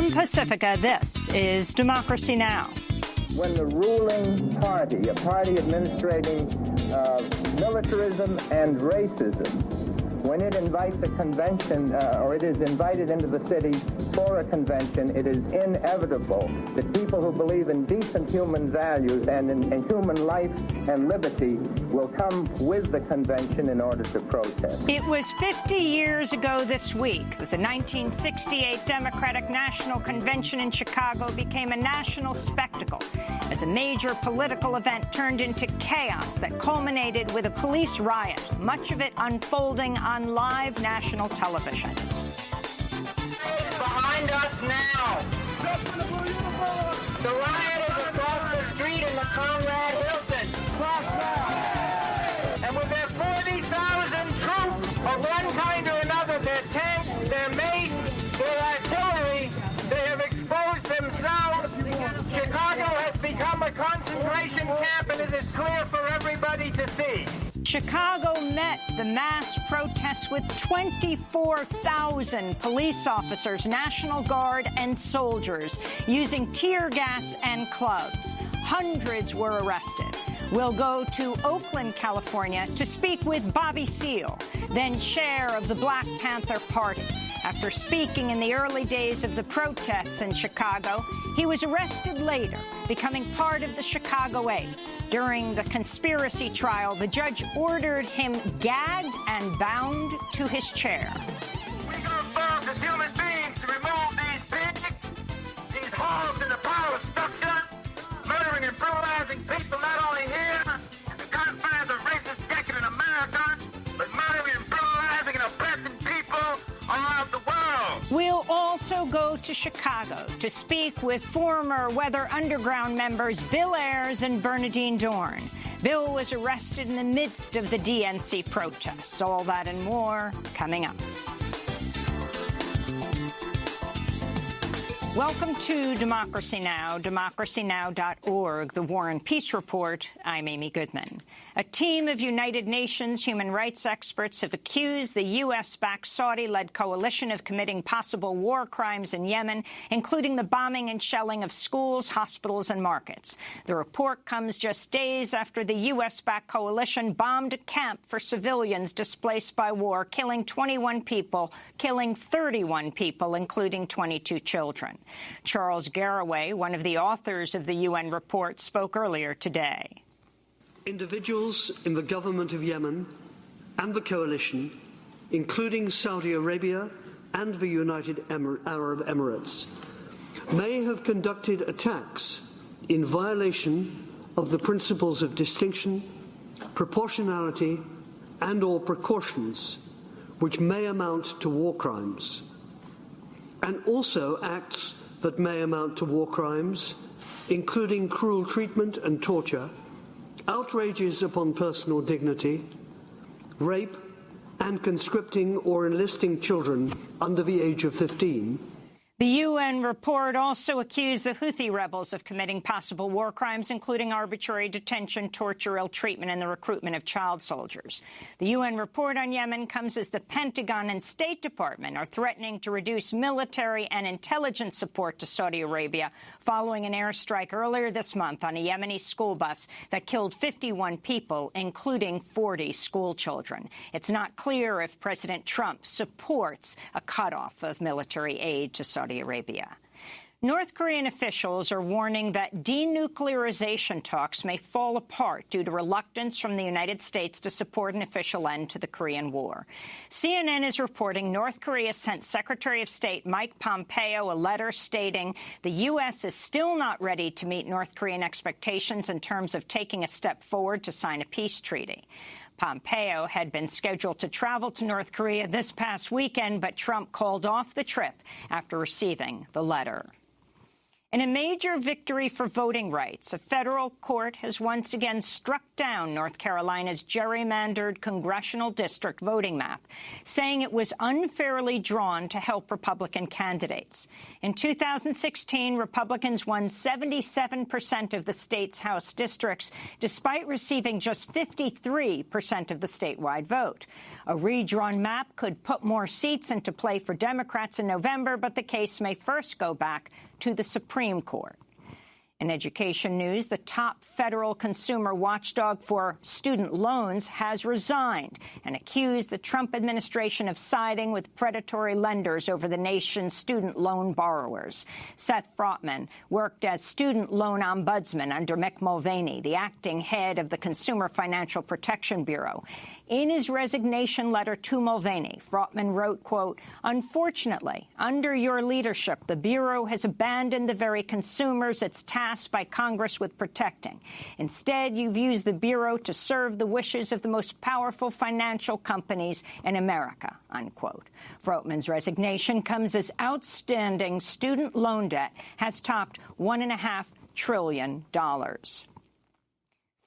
From Pacifica, this is Democracy Now! When the ruling party, a party administrating militarism and racism, when it invites a convention or it is invited into the city for a convention, it is inevitable that people who believe in decent human values and in human life and liberty will come with the convention in order to protest. It was 50 years ago this week that the 1968 Democratic National Convention in Chicago became a national spectacle as a major political event turned into chaos that culminated with a police riot, much of it unfolding on live national television. Behind us now. The riot is across the street in the Conrad Hilton. And with their 40,000 troops of one kind or another, their tanks, their mace, their artillery, they have exposed themselves. Chicago has become a concentration camp, and it is clear for everybody to see. Chicago met the mass protests with 24,000 police officers, National Guard, and soldiers using tear gas and clubs. Hundreds were arrested. We'll go to Oakland, California, to speak with Bobby Seale, then chair of the Black Panther Party. After speaking in the early days of the protests in Chicago, he was arrested later, becoming part of the Chicago 8. During the conspiracy trial, the judge ordered him gagged and bound to his chair. We go forth as human beings to remove these pigs, these hogs in the power structure, murdering and brutalizing people not only here in the confines of racist decade in America, but murdering and brutalizing and oppressing people all over the world. We'll also go to Chicago to speak with former Weather Underground members Bill Ayers and Bernadine Dorn. Bill was arrested in the midst of the DNC protests. All that and more coming up. Welcome to Democracy Now!, democracynow.org, the War and Peace Report. I'm Amy Goodman. A team of United Nations human rights experts have accused the U.S.-backed Saudi-led coalition of committing possible war crimes in Yemen, including the bombing and shelling of schools, hospitals, and markets. The report comes just days after the U.S.-backed coalition bombed a camp for civilians displaced by war, killing 21 people, killing 31 people, including 22 children. Charles Garraway, one of the authors of the UN report, spoke earlier today. Individuals in the government of Yemen and the coalition, including Saudi Arabia and the United Arab Emirates, may have conducted attacks in violation of the principles of distinction, proportionality, and/or precautions, which may amount to war crimes, and also acts that may amount to war crimes, including cruel treatment and torture, outrages upon personal dignity, rape, and conscripting or enlisting children under the age of 15. The UN report also accused the Houthi rebels of committing possible war crimes, including arbitrary detention, torture, ill treatment, and the recruitment of child soldiers. The UN report on Yemen comes as the Pentagon and State Department are threatening to reduce military and intelligence support to Saudi Arabia following an airstrike earlier this month on a Yemeni school bus that killed 51 people, including 40 school children. It's not clear if President Trump supports a cutoff of military aid to Saudi Arabia. North Korean officials are warning that denuclearization talks may fall apart due to reluctance from the United States to support an official end to the Korean War. CNN is reporting North Korea sent Secretary of State Mike Pompeo a letter stating the U.S. is still not ready to meet North Korean expectations in terms of taking a step forward to sign a peace treaty. Pompeo had been scheduled to travel to North Korea this past weekend, but Trump called off the trip after receiving the letter. In a major victory for voting rights, a federal court has once again struck down North Carolina's gerrymandered congressional district voting map, saying it was unfairly drawn to help Republican candidates. In 2016, Republicans won 77% of the state's House districts, despite receiving just 53% of the statewide vote. A redrawn map could put more seats into play for Democrats in November, but the case may first go back to the Supreme Court. In education news, the top federal consumer watchdog for student loans has resigned and accused the Trump administration of siding with predatory lenders over the nation's student loan borrowers. Seth Frotman worked as student loan ombudsman under Mick Mulvaney, the acting head of the Consumer Financial Protection Bureau. In his resignation letter to Mulvaney, Frotman wrote, quote, "Unfortunately, under your leadership, the Bureau has abandoned the very consumers it's tasked by Congress with protecting. Instead, you've used the Bureau to serve the wishes of the most powerful financial companies in America," unquote. Frotman's resignation comes as outstanding student loan debt has topped $1.5 trillion.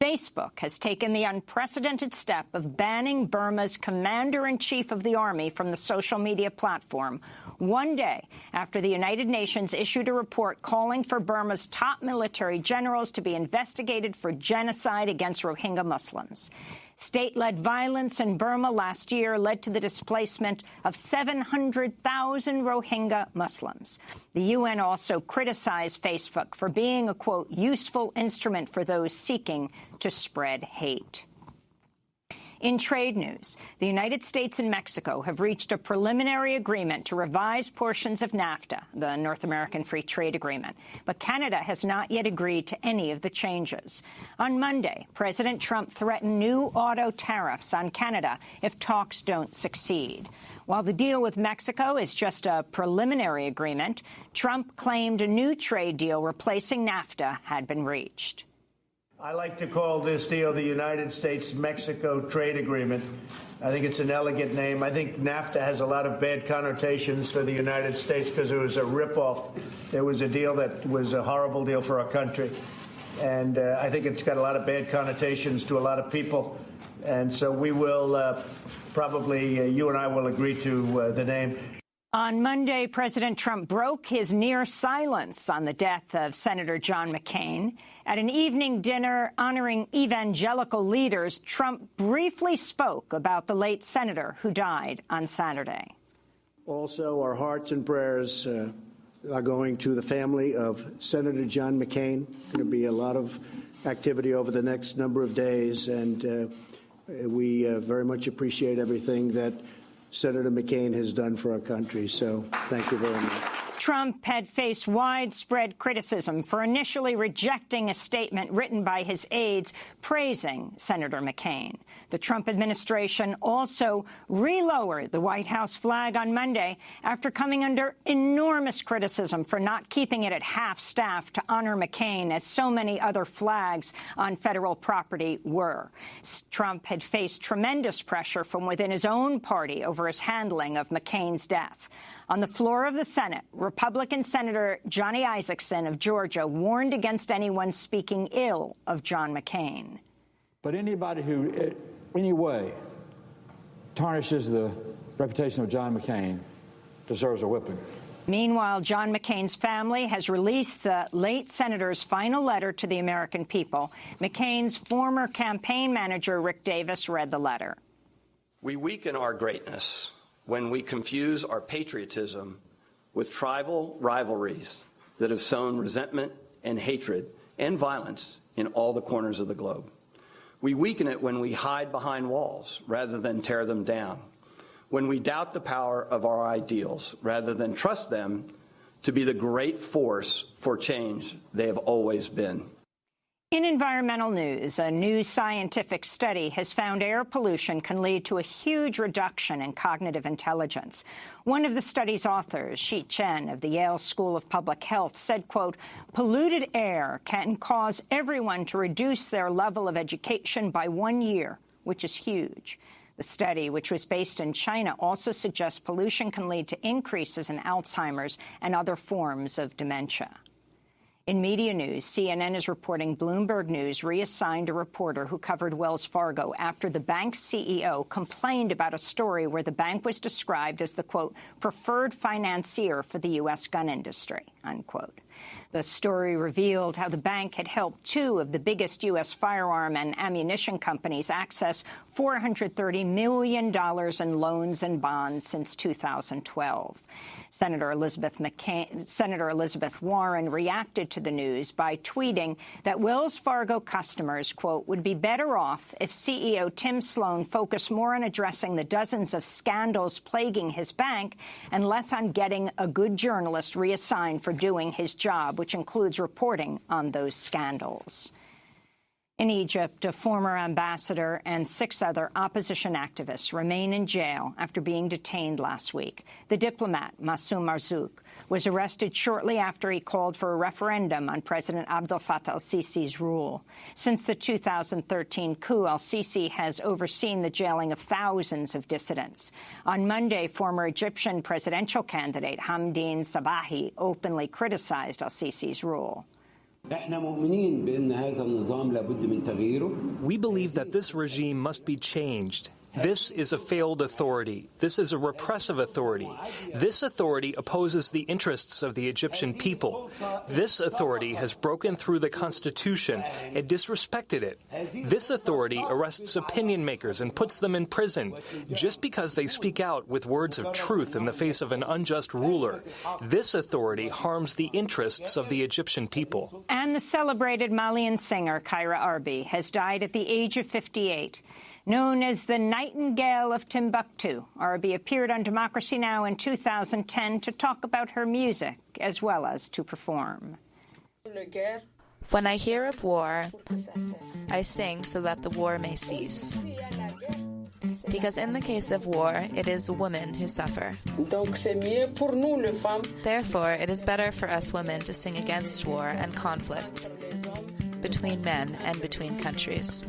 Facebook has taken the unprecedented step of banning Burma's commander-in-chief of the army from the social media platform, one day after the United Nations issued a report calling for Burma's top military generals to be investigated for genocide against Rohingya Muslims. State-led violence in Burma last year led to the displacement of 700,000 Rohingya Muslims. The UN also criticized Facebook for being a, quote, useful instrument for those seeking to spread hate. In trade news, the United States and Mexico have reached a preliminary agreement to revise portions of NAFTA, the North American Free Trade Agreement, but Canada has not yet agreed to any of the changes. On Monday, President Trump threatened new auto tariffs on Canada if talks don't succeed. While the deal with Mexico is just a preliminary agreement, Trump claimed a new trade deal replacing NAFTA had been reached. I like to call this deal the United States-Mexico Trade Agreement. I think it's an elegant name. I think NAFTA has a lot of bad connotations for the United States because it was a ripoff. It was a deal that was a horrible deal for our country. And I think it's got a lot of bad connotations to a lot of people. And so we will probably, you and I will agree to the name. On Monday, President Trump broke his near silence on the death of Senator John McCain. At an evening dinner honoring evangelical leaders, Trump briefly spoke about the late senator who died on Saturday. Also, our hearts and prayers are going to the family of Senator John McCain. Going to be a lot of activity over the next number of days, and we very much appreciate everything that Senator McCain has done for our country. So thank you very much. Trump had faced widespread criticism for initially rejecting a statement written by his aides praising Senator McCain. The Trump administration also relowered the White House flag on Monday after coming under enormous criticism for not keeping it at half-staff to honor McCain, as so many other flags on federal property were. Trump had faced tremendous pressure from within his own party over his handling of McCain's death. On the floor of the Senate, Republican Senator Johnny Isakson of Georgia warned against anyone speaking ill of John McCain. But anybody who in any way tarnishes the reputation of John McCain deserves a whipping. Meanwhile, John McCain's family has released the late senator's final letter to the American people. McCain's former campaign manager, Rick Davis, read the letter. We weaken our greatness when we confuse our patriotism with tribal rivalries that have sown resentment and hatred and violence in all the corners of the globe. We weaken it when we hide behind walls rather than tear them down, when we doubt the power of our ideals rather than trust them to be the great force for change they have always been. In environmental news, a new scientific study has found air pollution can lead to a huge reduction in cognitive intelligence. One of the study's authors, Shi Chen of the Yale School of Public Health, said, quote, polluted air can cause everyone to reduce their level of education by 1 year, which is huge. The study, which was based in China, also suggests pollution can lead to increases in Alzheimer's and other forms of dementia. In media news, CNN is reporting Bloomberg News reassigned a reporter who covered Wells Fargo after the bank's CEO complained about a story where the bank was described as the, quote, preferred financier for the U.S. gun industry, unquote. The story revealed how the bank had helped two of the biggest U.S. firearm and ammunition companies access $430 million in loans and bonds since 2012. Senator Elizabeth Warren reacted to the news by tweeting that Wells Fargo customers, quote, would be better off if CEO Tim Sloan focused more on addressing the dozens of scandals plaguing his bank and less on getting a good journalist reassigned for doing his job, which includes reporting on those scandals. In Egypt, a former ambassador and 6 other opposition activists remain in jail after being detained last week. The diplomat, Massoum Marzouk, was arrested shortly after he called for a referendum on President Abdel Fattah el-Sisi's rule. Since the 2013 coup, el-Sisi has overseen the jailing of thousands of dissidents. On Monday, former Egyptian presidential candidate Hamdine Sabahi openly criticized el-Sisi's rule. We believe that this regime must be changed. This is a failed authority. This is a repressive authority. This authority opposes the interests of the Egyptian people. This authority has broken through the Constitution and disrespected it. This authority arrests opinion makers and puts them in prison just because they speak out with words of truth in the face of an unjust ruler. This authority harms the interests of the Egyptian people. And the celebrated Malian singer Kyra Arbi has died at the age of 58. Known as the Nightingale of Timbuktu, Arbi appeared on Democracy Now! In 2010 to talk about her music as well as to perform. When I hear of war, I sing so that the war may cease. Because in the case of war, it is women who suffer. Therefore, it is better for us women to sing against war and conflict between men and between countries.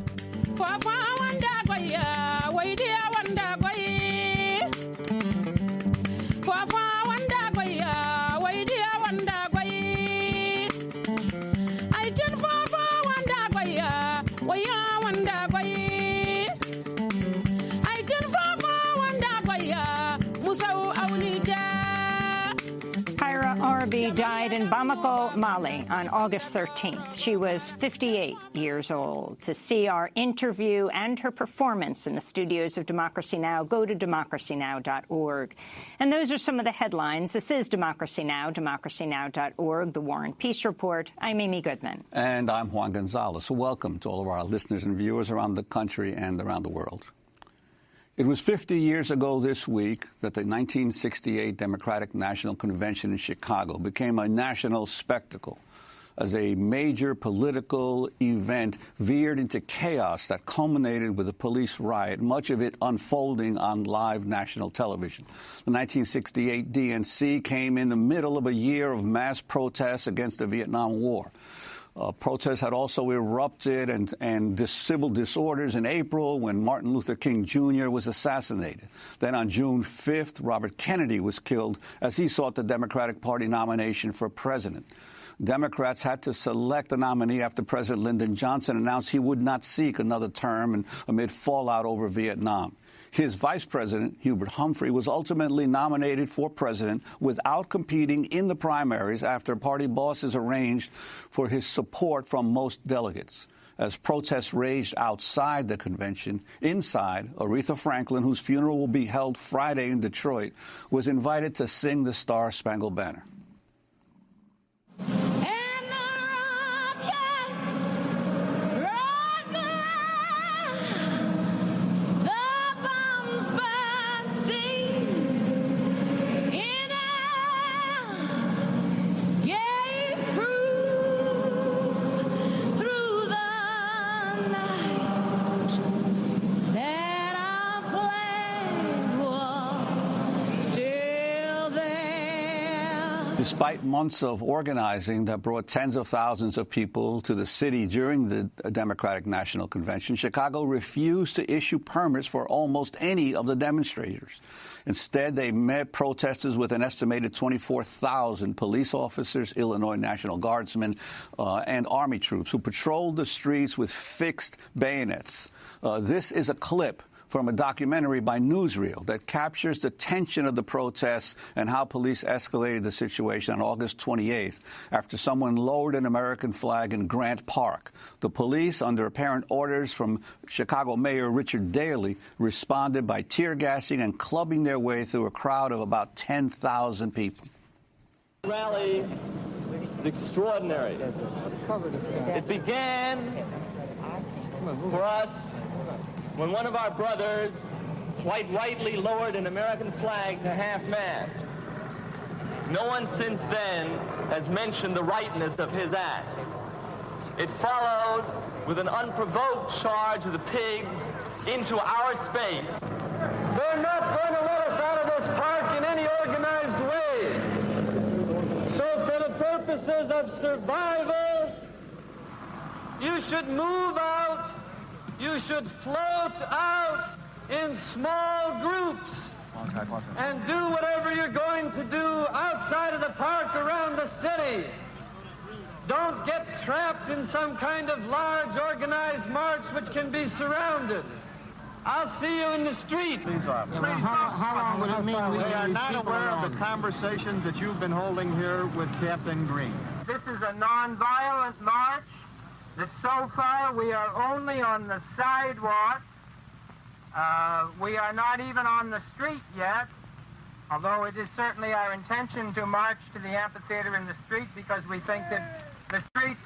Arbi died in Bamako, Mali, on August 13th. She was 58 years old. To see our interview and her performance in the studios of Democracy Now!, go to democracynow.org. And those are some of the headlines. This is Democracy Now!, democracynow.org, The War and Peace Report. I'm Amy Goodman. And I'm Juan Gonzalez. Welcome to all of our listeners and viewers around the country and around the world. It was 50 years ago this week that the 1968 Democratic National Convention in Chicago became a national spectacle as a major political event veered into chaos that culminated with a police riot, much of it unfolding on live national television. The 1968 DNC came in the middle of a year of mass protests against the Vietnam War. Protests had also erupted and civil disorders in April when Martin Luther King Jr. was assassinated. Then on June 5th, Robert Kennedy was killed as he sought the Democratic Party nomination for president. Democrats had to select a nominee after President Lyndon Johnson announced he would not seek another term and amid fallout over Vietnam. His vice president, Hubert Humphrey, was ultimately nominated for president without competing in the primaries after party bosses arranged for his support from most delegates. As protests raged outside the convention, inside, Aretha Franklin, whose funeral will be held Friday in Detroit, was invited to sing the Star-Spangled Banner. Despite months of organizing that brought tens of thousands of people to the city during the Democratic National Convention, Chicago refused to issue permits for almost any of the demonstrators. Instead, they met protesters with an estimated 24,000 police officers, Illinois National Guardsmen, and Army troops who patrolled the streets with fixed bayonets. This is a clip from a documentary by Newsreel that captures the tension of the protests and how police escalated the situation on August 28th after someone lowered an American flag in Grant Park. The police, under apparent orders from Chicago Mayor Richard Daley, responded by tear gassing and clubbing their way through a crowd of about 10,000 people. The rally is extraordinary. It began for us when one of our brothers quite rightly lowered an American flag to half-mast. No one since then has mentioned the rightness of his act. It followed with an unprovoked charge of the pigs into our space. They're not going to let us out of this park in any organized way. So for the purposes of survival, you should move out. You should float out in small groups and do whatever you're going to do outside of the park around the city. Don't get trapped in some kind of large organized march which can be surrounded. I'll see you in the street. Please, how long would it mean? We are not aware of the conversations that you've been holding here with Captain Green. This is a non-violent march. That so far we are only on the sidewalk. We are not even on the street yet, although it is certainly our intention to march to the amphitheater in the street because we think that the street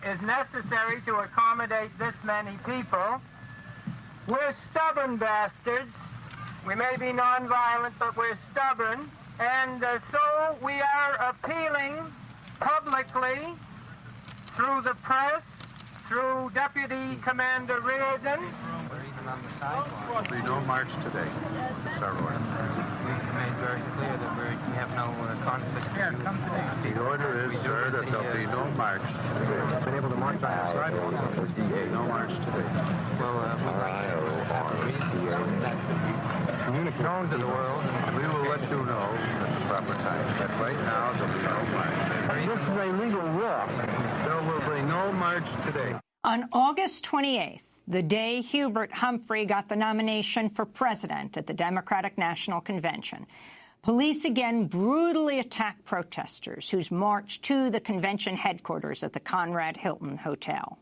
is necessary to accommodate this many people. We're stubborn bastards. We may be nonviolent, but we're stubborn. And so we are appealing publicly through the press, through Deputy Commander Reardon. We're even on the sidewalk. There'll be no march today. It's our order. We made very clear that we have no conflict. Here, come today. The order is, sir, that there'll be no march today. We've been able to march on the sidewalk. No march today. Well, we'd like to have a reason so that could be known to the world. We will let you know at the proper time. But right now, there'll be no march. This is a legal walk. There will be no march today. On August 28th, the day Hubert Humphrey got the nomination for president at the Democratic National Convention, police again brutally attacked protesters who marched to the convention headquarters at the Conrad Hilton Hotel.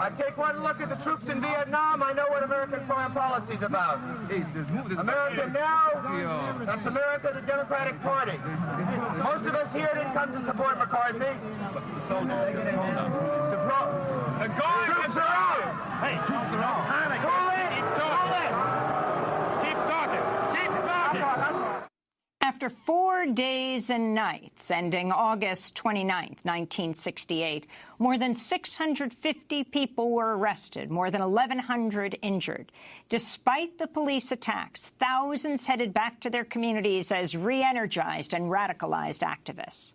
I take one look at the troops in Vietnam, I know what American foreign policy is about. America now, that's America, the Democratic Party. Most of us here didn't come to support McCarthy. Troops are out! Hey, troops are out! Keep talking! After 4 days and nights, ending August 29, 1968, more than 650 people were arrested, more than 1,100 injured. Despite the police attacks, thousands headed back to their communities as re-energized and radicalized activists.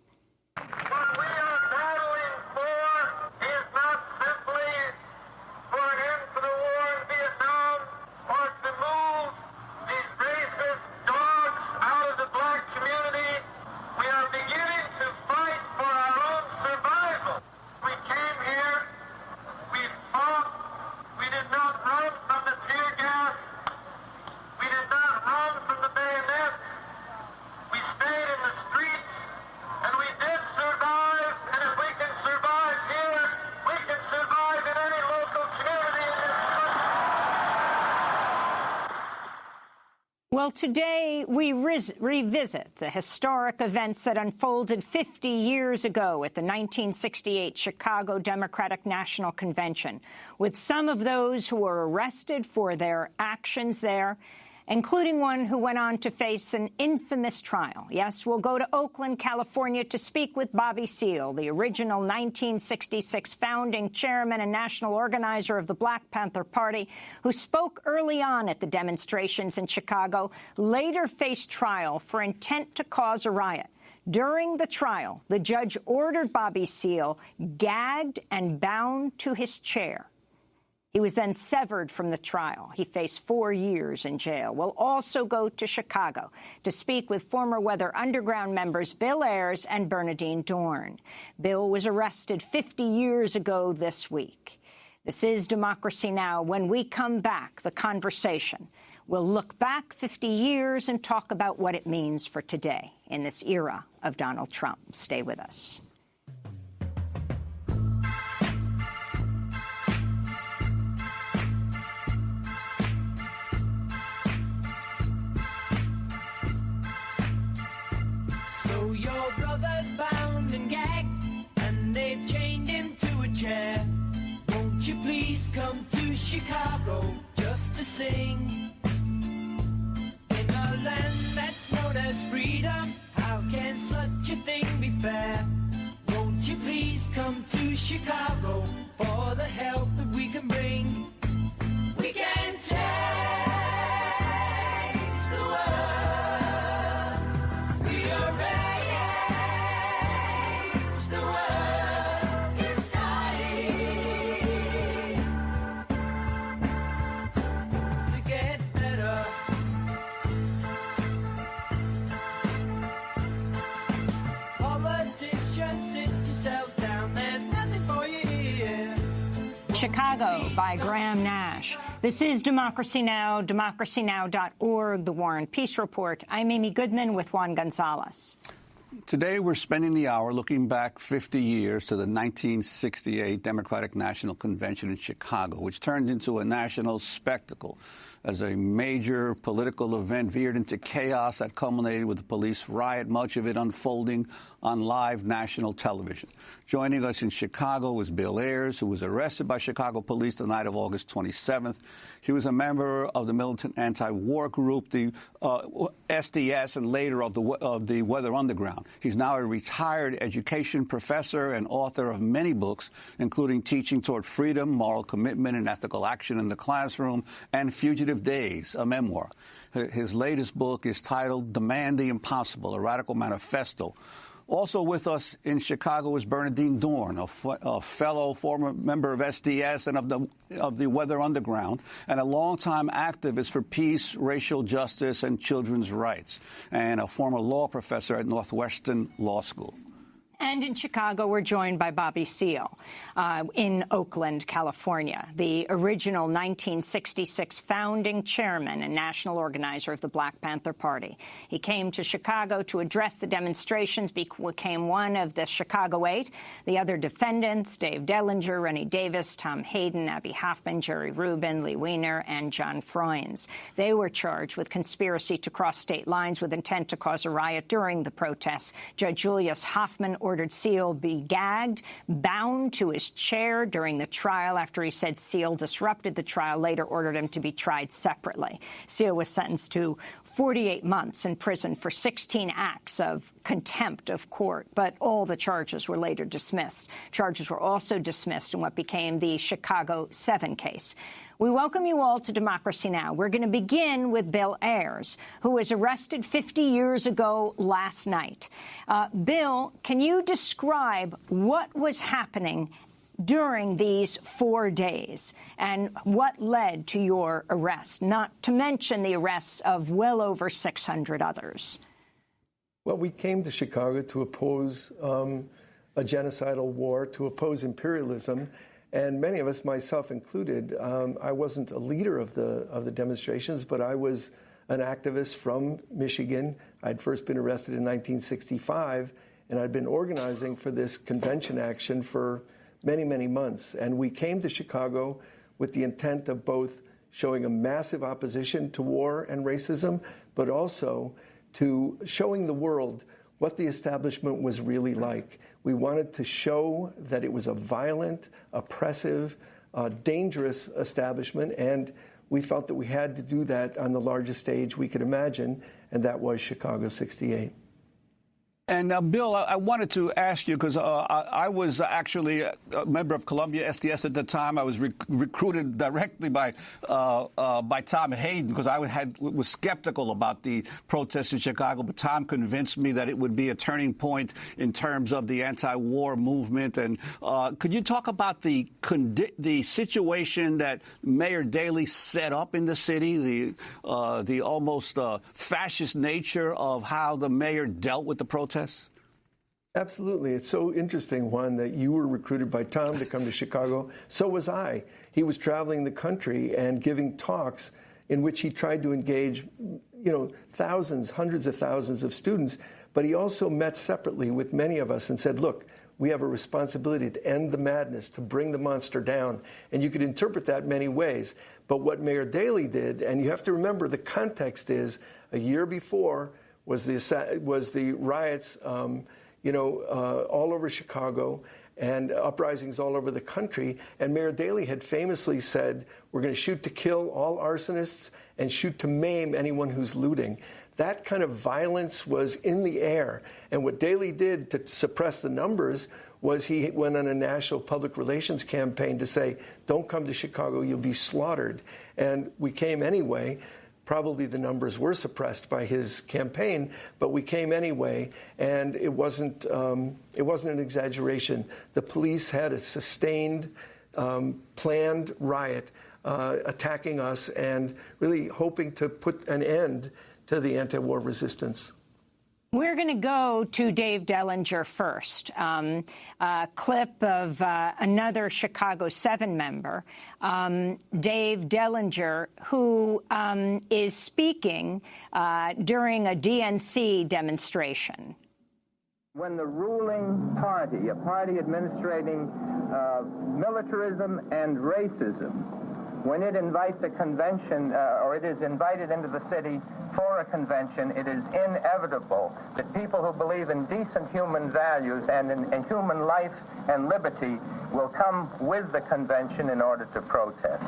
What we are battling for is not simply for an end to the war in Vietnam or to move these racist dogs out of the black community. We are beginning to fight for our own survival. We came here, we fought, we did not run from the tear gas, we did not run from the bayonets, we stayed in the streets, and we did survive, and if we can survive here, we can survive in any local community in this country. Well, today we revisit the historic events that unfolded 50 years ago at the 1968 Chicago Democratic National Convention, with some of those who were arrested for their actions there including one who went on to face an infamous trial. Yes, we'll go to Oakland, California, to speak with Bobby Seale, the original 1966 founding chairman and national organizer of the Black Panther Party, who spoke early on at the demonstrations in Chicago, later faced trial for intent to cause a riot. During the trial, the judge ordered Bobby Seale gagged and bound to his chair. He was then severed from the trial. He faced 4 years in jail. We'll also go to Chicago to speak with former Weather Underground members Bill Ayers and Bernardine Dorn. Bill was arrested 50 years ago this week. This is Democracy Now! When we come back, the conversation. We'll look back 50 years and talk about what it means for today in this era of Donald Trump. Stay with us. So your brother's bound and gagged, and they've chained him to a chair. Won't you please come to Chicago just to sing? In a land that's known as freedom, how can such a thing be fair? Won't you please come to Chicago for the help that we can bring? We can change the world. We are raised. The world is dying to get better. Politicians, sit yourselves down. There's nothing for you here. Chicago by Graham Nash. This is Democracy Now!, democracynow.org, The War and Peace Report. I'm Amy Goodman with Juan Gonzalez. Today, we're spending the hour looking back 50 years to the 1968 Democratic National Convention in Chicago, which turned into a national spectacle as a major political event veered into chaos that culminated with the police riot, much of it unfolding on live national television. Joining us in Chicago was Bill Ayers, who was arrested by Chicago police the night of August 27th. He was a member of the militant anti-war group, the SDS, and later of the Weather Underground. He's now a retired education professor and author of many books, including Teaching Toward Freedom, Moral Commitment and Ethical Action in the Classroom, and Fugitive Days, a memoir. His latest book is titled Demand the Impossible, a Radical Manifesto. Also with us in Chicago is Bernardine Dorn, a fellow former member of SDS and of the Weather Underground, and a longtime activist for peace, racial justice, and children's rights, and a former law professor at Northwestern Law School. And in Chicago, we're joined by Bobby Seale in Oakland, California, the original 1966 founding chairman and national organizer of the Black Panther Party. He came to Chicago to address the demonstrations, became one of the Chicago Eight. The other defendants, Dave Dellinger, Rennie Davis, Tom Hayden, Abby Hoffman, Jerry Rubin, Lee Weiner, and John Froines. They were charged with conspiracy to cross state lines with intent to cause a riot during the protests. Judge Julius Hoffman ordered Seale be gagged, bound to his chair during the trial after he said Seale disrupted the trial, later ordered him to be tried separately. Seale was sentenced to 48 months in prison for 16 acts of contempt of court, but all the charges were later dismissed. Charges were also dismissed in what became the Chicago 7 case. We welcome you all to Democracy Now! We're going to begin with Bill Ayers, who was arrested 50 years ago last night. Bill, can you describe what was happening during these 4 days and what led to your arrest, not to mention the arrests of well over 600 others? Well, we came to Chicago to oppose a genocidal war, to oppose imperialism. And many of us, myself included, I wasn't a leader of the demonstrations, but I was an activist from Michigan. I'd first been arrested in 1965, and I'd been organizing for this convention action for many, many months. And we came to Chicago with the intent of both showing a massive opposition to war and racism, but also to showing the world what the establishment was really like. We wanted to show that it was a violent, oppressive, dangerous establishment, and we felt that we had to do that on the largest stage we could imagine, and that was Chicago 68. And Bill, I wanted to ask you, because I was actually a member of Columbia SDS at the time. I was recruited directly by Tom Hayden, because I was skeptical about the protests in Chicago. But Tom convinced me that it would be a turning point in terms of the anti-war movement. And could you talk about the situation that Mayor Daley set up in the city, the almost fascist nature of how the mayor dealt with the protests? Absolutely. It's so interesting, Juan, that you were recruited by Tom to come to Chicago. So was I. He was traveling the country and giving talks in which he tried to engage, thousands, hundreds of thousands of students. But he also met separately with many of us and said, look, we have a responsibility to end the madness, to bring the monster down. And you could interpret that many ways. But what Mayor Daley did, and you have to remember the context is, a year before was the riots, all over Chicago and uprisings all over the country. And Mayor Daley had famously said, we're going to shoot to kill all arsonists and shoot to maim anyone who's looting. That kind of violence was in the air. And what Daley did to suppress the numbers was he went on a national public relations campaign to say, don't come to Chicago, you'll be slaughtered. And we came anyway. Probably the numbers were suppressed by his campaign, but we came anyway, and it wasn't an exaggeration. The police had a sustained, planned riot attacking us and really hoping to put an end to the anti-war resistance. We're going to go to Dave Dellinger first. A clip of another Chicago 7 member, Dave Dellinger, who is speaking during a DNC demonstration. When the ruling party, a party administrating militarism and racism, when it invites a convention or it is invited into the city for a convention, it is inevitable that people who believe in decent human values and in human life and liberty will come with the convention in order to protest.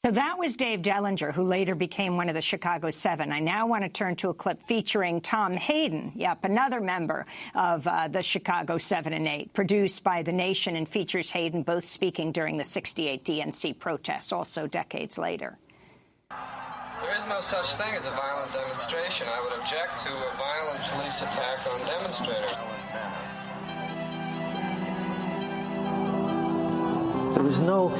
So that was Dave Dellinger, who later became one of the Chicago 7. I now want to turn to a clip featuring Tom Hayden, another member of the Chicago 7 and 8, produced by The Nation, and features Hayden both speaking during the 68 DNC protests, also decades later. There is no such thing as a violent demonstration. I would object to a violent police attack on demonstrators. There was no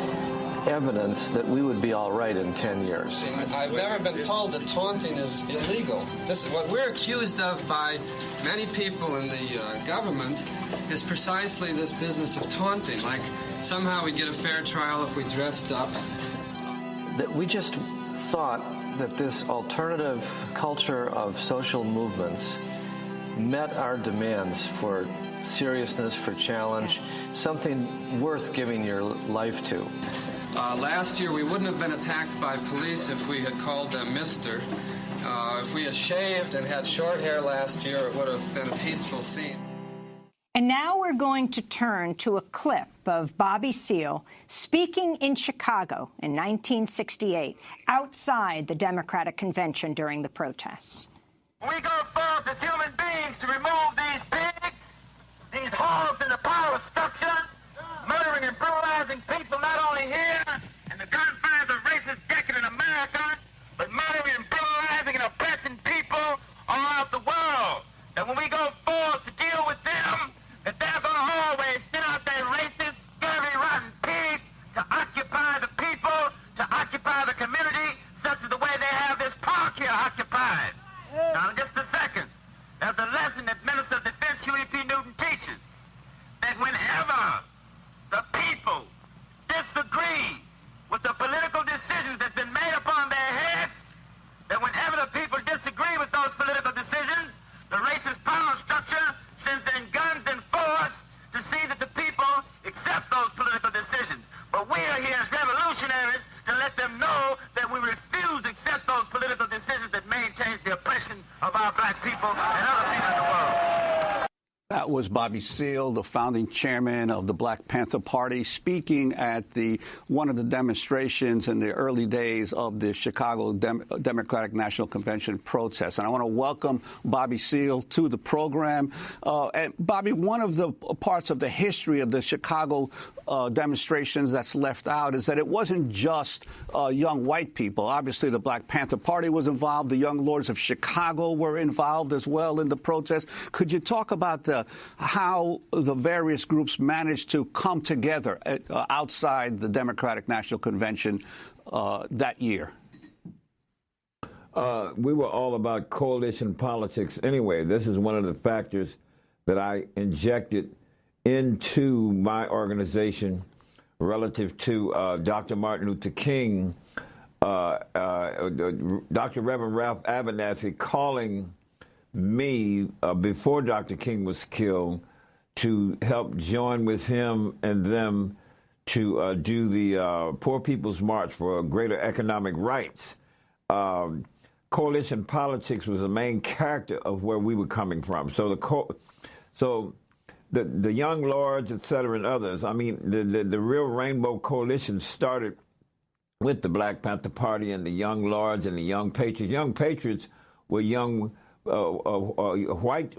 evidence that we would be all right in 10 years. I've never been told that taunting is illegal. This is what we're accused of by many people in the government is precisely this business of taunting, like somehow we'd get a fair trial if we dressed up. That we just thought that this alternative culture of social movements met our demands for seriousness, for challenge, something worth giving your life to. Last year, we wouldn't have been attacked by police if we had called them Mister. If we had shaved and had short hair last year, it would have been a peaceful scene. And now we're going to turn to a clip of Bobby Seale speaking in Chicago in 1968, outside the Democratic convention during the protests. We go forth as human beings to remove these pigs, these hogs in the power structure, murdering and brutalizing people not only here in the confines of racist, decadent America, but murdering and brutalizing and oppressing people all out the world. And when we go forth to deal with them, that they're going to always send out their racist, scurvy, rotten pigs to occupy the people, to occupy the community, such as the way they have this park here occupied. Now, in just a second, there's a lesson that Minister of Defense Huey P. Newton teaches, that whenever the people disagree with the political decisions that's been made upon their heads, that whenever the people disagree with those political decisions, the racist power structure sends in guns and force to see that the people accept those political decisions. But we are here as revolutionaries to let them know that we refuse to accept those political decisions that maintain the oppression of our black people and other people in the world. That was Bobby Seale, the founding chairman of the Black Panther Party, speaking at one of the demonstrations in the early days of the Chicago Democratic National Convention protest. And I want to welcome Bobby Seale to the program. And Bobby, one of the parts of the history of the Chicago demonstrations that's left out is that it wasn't just young white people. Obviously, the Black Panther Party was involved. The Young Lords of Chicago were involved as well in the protest. Could you talk about how the various groups managed to come together outside the Democratic National Convention that year? We were all about coalition politics anyway. This is one of the factors that I injected into my organization relative to Dr. Martin Luther King, Dr. Reverend Ralph Abernathy calling me before Dr. King was killed to help join with him and them to do the Poor People's March for greater economic rights. Coalition politics was the main character of where we were coming from. So the Young Lords, et cetera, and others, I mean, the real Rainbow Coalition started with the Black Panther Party and the Young Lords and the Young Patriots. Young Patriots were young white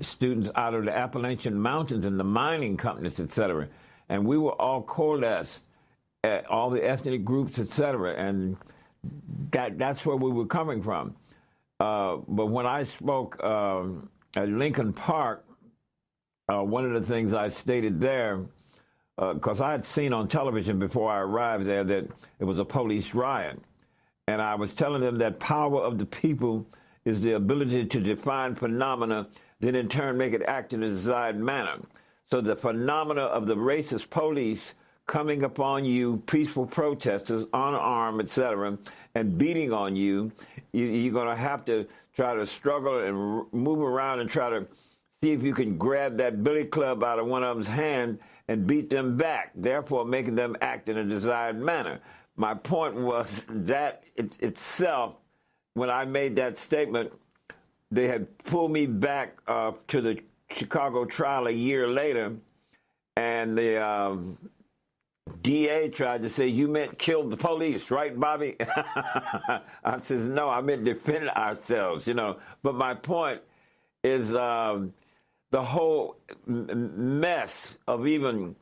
students out of the Appalachian Mountains and the mining companies, et cetera. And we were all coalesced, all the ethnic groups, et cetera. And that's where we were coming from. But when I spoke at Lincoln Park, one of the things I stated there, because I had seen on television before I arrived there that it was a police riot. And I was telling them that power of the people is the ability to define phenomena, then in turn make it act in a desired manner. So the phenomena of the racist police coming upon you, peaceful protesters, unarmed, et cetera, and beating on you, you're going to have to try to struggle and move around and try to see if you can grab that billy club out of one of them's hand and beat them back, therefore making them act in a desired manner. My point was that itself, when I made that statement, they had pulled me back to the Chicago trial a year later, and the DA tried to say, you meant kill the police, right, Bobby? I says, no, I meant defend ourselves, you know. But my point is the whole mess of even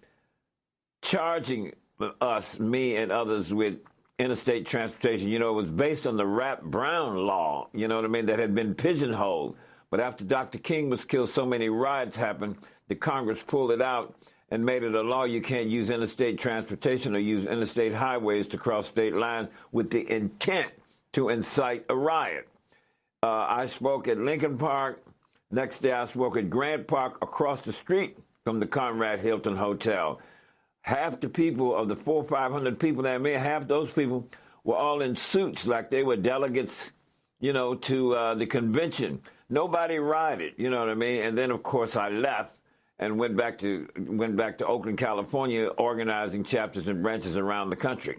charging us, me and others, with interstate transportation, you know, it was based on the Rapp-Brown law, you know what I mean, that had been pigeonholed. But after Dr. King was killed, so many riots happened, the Congress pulled it out and made it a law. You can't use interstate transportation or use interstate highways to cross state lines with the intent to incite a riot. I spoke at Lincoln Park. Next day, I spoke at Grant Park across the street from the Conrad Hilton Hotel. Half the people of the 400 or 500 people there, half those people were all in suits like they were delegates, you know, to the convention. Nobody rioted, you know what I mean? And then, of course, I left and went back to Oakland, California, organizing chapters and branches around the country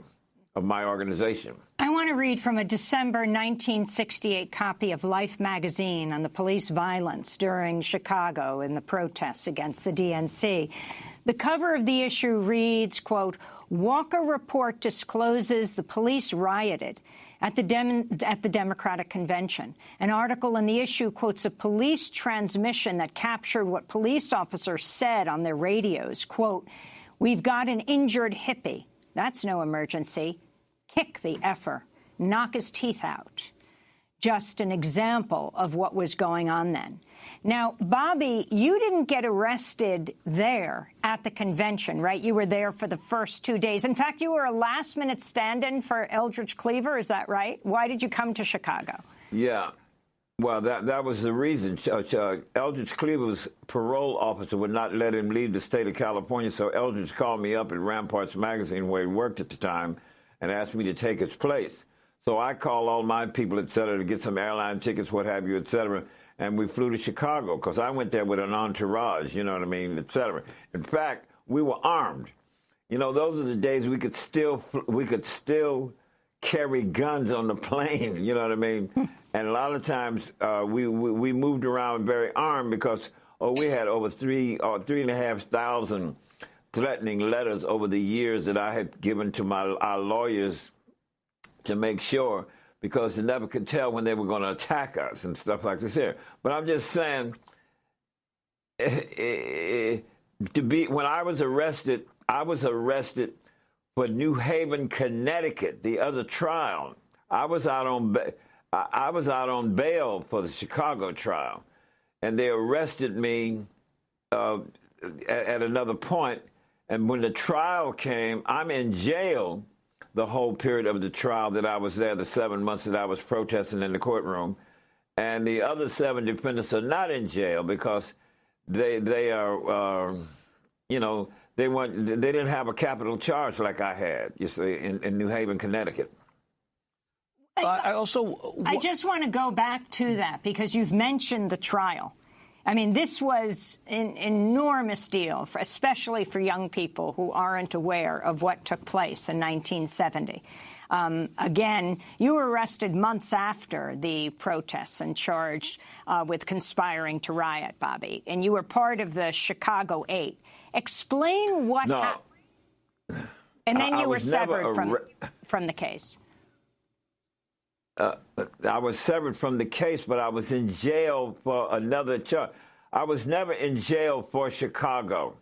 of my organization. I want to read from a December 1968 copy of Life magazine on the police violence during Chicago in the protests against the DNC. The cover of the issue reads, quote, Walker report discloses the police rioted at the Democratic Convention. An article in the issue quotes a police transmission that captured what police officers said on their radios. Quote, we've got an injured hippie. That's no emergency. Kick the effer. Knock his teeth out. Just an example of what was going on then. Now, Bobby, you didn't get arrested there at the convention, right? You were there for the first 2 days. In fact, you were a last-minute stand-in for Eldridge Cleaver. Is that right? Why did you come to Chicago? Yeah. Well, that was the reason. Eldridge Cleaver's parole officer would not let him leave the state of California, so Eldridge called me up at Ramparts Magazine, where he worked at the time, and asked me to take his place. So I called all my people, et cetera, to get some airline tickets, what have you, et cetera, and we flew to Chicago, because I went there with an entourage, you know what I mean, et cetera. In fact, we were armed. You know, those are the days we could still carry guns on the plane, you know what I mean? And a lot of times we moved around very armed, because we had over 3,500 threatening letters over the years that I had given to our lawyers to make sure, because they never could tell when they were going to attack us and stuff like this here. But I'm just saying, when I was arrested for New Haven, Connecticut, the other trial. I was out on bail for the Chicago trial, and they arrested me at another point. And when the trial came, I'm in jail the whole period of the trial that I was there, the 7 months that I was protesting in the courtroom. And the other 7 defendants are not in jail because they are, they didn't have a capital charge like I had, you see, in New Haven, Connecticut. I just want to go back to that because you've mentioned the trial. I mean, this was an enormous deal, especially for young people who aren't aware of what took place in 1970. Again, you were arrested months after the protests and charged with conspiring to riot, Bobby, and you were part of the Chicago 8. Explain what happened. And then you were severed from the case. I was severed from the case, but I was in jail for another charge. I was never in jail for Chicago,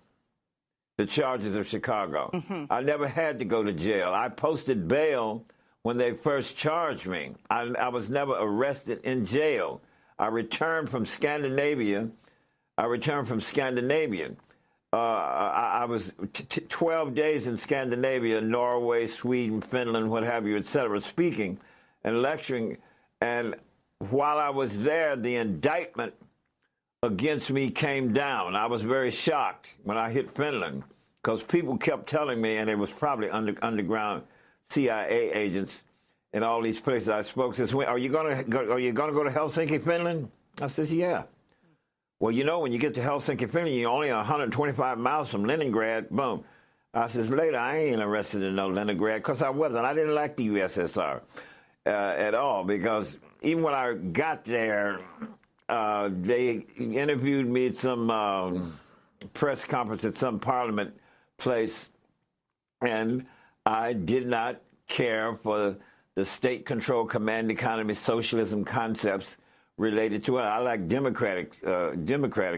the charges of Chicago. Mm-hmm. I never had to go to jail. I posted bail when they first charged me. I was never arrested in jail. I returned from Scandinavia. I was 12 days in Scandinavia, Norway, Sweden, Finland, what have you, et cetera, speaking and lecturing. And while I was there, the indictment against me came down. I was very shocked when I hit Finland because people kept telling me, and it was probably underground CIA agents in all these places I spoke. Says, "Are you going to go to Helsinki, Finland?" I says, "Yeah." Well, you know, when you get to Helsinki, Finland, you're only 125 miles from Leningrad. Boom. I says, later, I ain't interested in no Leningrad because I wasn't. I didn't like the USSR. At all, because even when I got there, they interviewed me at some press conference at some parliament place, and I did not care for the state-controlled command economy socialism concepts related to it. I like democratic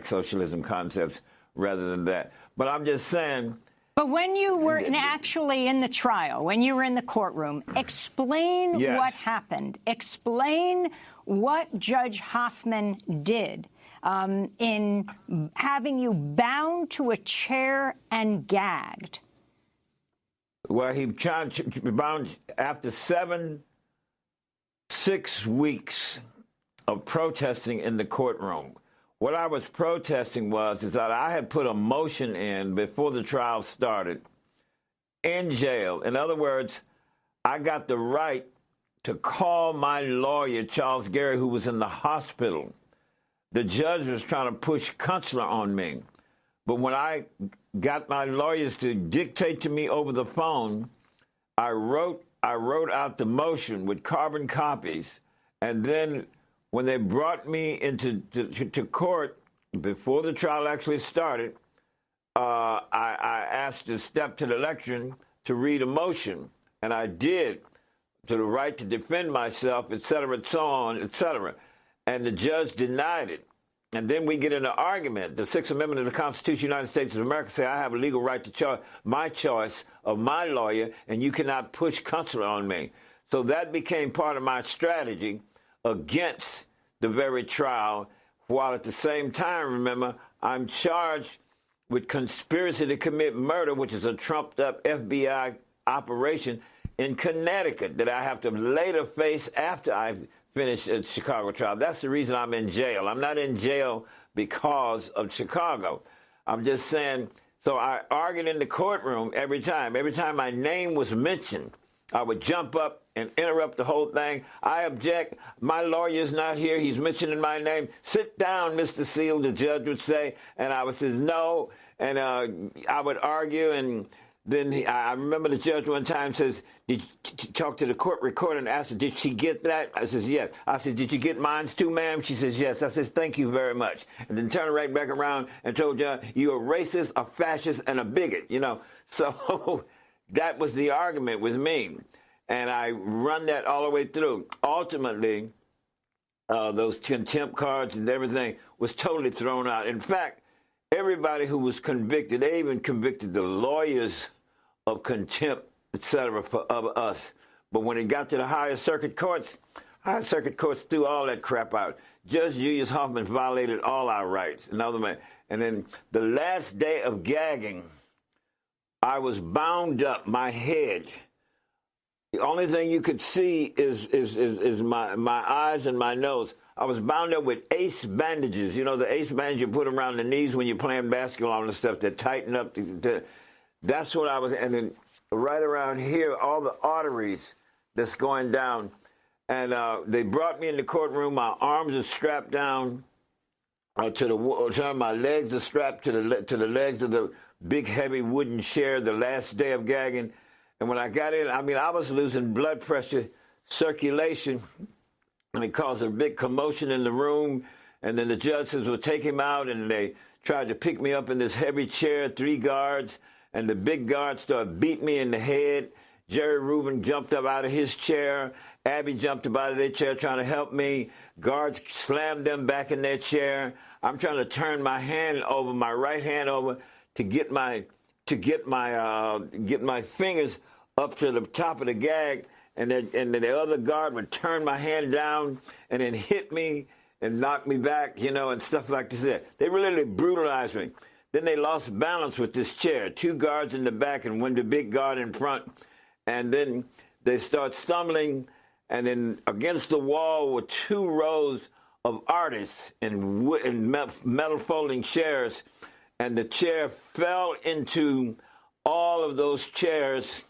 socialism concepts rather than that. But I'm just saying. But when you were actually in the trial, when you were in the courtroom, explain what happened. Explain what Judge Hoffman did in having you bound to a chair and gagged. Well, he tried to be bound after 6 weeks of protesting in the courtroom. What I was protesting is that I had put a motion in before the trial started in jail. In other words, I got the right to call my lawyer, Charles Gary, who was in the hospital. The judge was trying to push consular on me. But when I got my lawyers to dictate to me over the phone, I wrote out the motion with carbon copies, and then when they brought me into court before the trial actually started, I asked to step to the lectern to read a motion, and I did, to the right to defend myself, et cetera, and so on, et cetera. And the judge denied it. And then we get in an argument. The Sixth Amendment of the Constitution of the United States of America say I have a legal right to my choice of my lawyer, and you cannot push consular on me. So that became part of my strategy against the very trial, while at the same time, remember, I'm charged with conspiracy to commit murder, which is a trumped-up FBI operation in Connecticut that I have to later face after I finish the Chicago trial. That's the reason I'm in jail. I'm not in jail because of Chicago. I'm just saying, so I argued in the courtroom every time. Every time my name was mentioned, I would jump up and interrupt the whole thing. I object. My lawyer's not here. He's mentioning my name. Sit down, Mr. Seal, the judge would say. And I would say, no. And I would argue. And then I remember the judge one time says, did you talk to the court recorder and asked her, did she get that? I says, yes. I said, did you get mine too, ma'am? She says, yes. I says, thank you very much. And then turned right back around and told John, you're a racist, a fascist, and a bigot, you know. So that was the argument with me. And I run that all the way through. Ultimately, those contempt cards and everything was totally thrown out. In fact, everybody who was convicted, they even convicted the lawyers of contempt, etc., of us. But when it got to the higher circuit courts threw all that crap out. Judge Julius Hoffman violated all our rights. Another man. And then the last day of gagging, I was bound up, my head. The only thing you could see is my eyes and my nose. I was bound up with ace bandages. You know, the ace bandages you put around the knees when you're playing basketball and stuff that tighten up. That's what I was. And then right around here, all the arteries that's going down. And they brought me in the courtroom. My arms are strapped down to the wall. My legs are strapped to the legs of the big, heavy wooden chair the last day of gagging. And when I got in, I mean, I was losing blood pressure, circulation, and it caused a big commotion in the room. And then the judges would take him out, and they tried to pick me up in this heavy chair, 3 guards, and the big guard started beating me in the head. Jerry Rubin jumped up out of his chair. Abby jumped up out of their chair trying to help me. Guards slammed them back in their chair. I'm trying to turn my hand over, my right hand over, to get my fingers up to the top of the gag, and then the other guard would turn my hand down and then hit me and knock me back, you know, and stuff like this. They really brutalized me. Then they lost balance with this chair. 2 guards in the back and the big guard in front. And then they start stumbling, and then against the wall were 2 rows of artists in metal folding chairs, and the chair fell into all of those chairs,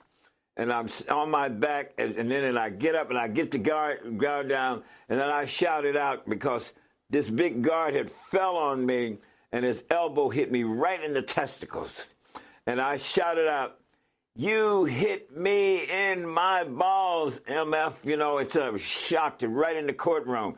and I'm on my back, and then I get up and I get the guard down, and then I shouted out because this big guard had fell on me, and his elbow hit me right in the testicles. And I shouted out, "You hit me in my balls, MF." You know, it's shocked right in the courtroom.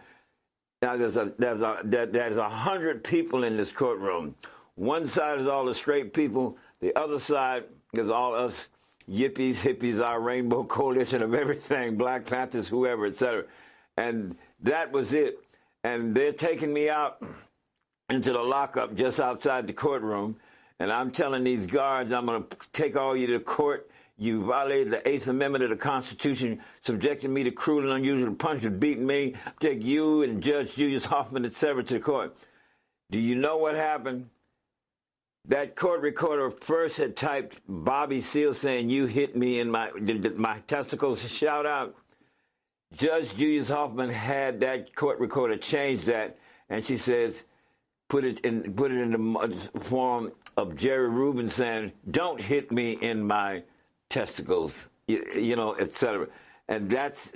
Now there's 100 people in this courtroom. One side is all the straight people. The other side is all us yippies, hippies, our rainbow coalition of everything, Black Panthers, whoever, etc. And that was it. And they're taking me out into the lockup just outside the courtroom. And I'm telling these guards, I'm going to take all you to court. You violated the 8th Amendment of the Constitution, subjecting me to cruel and unusual punishment, beating me, take you and Judge Julius Hoffman, etc. to the court. Do you know what happened? That court recorder first had typed Bobby Seale saying, "You hit me in my testicles," shout out. Judge Julius Hoffman had that court recorder change that, and she says, put it in the form of Jerry Rubin saying, "Don't hit me in my testicles," you know, etc. And that's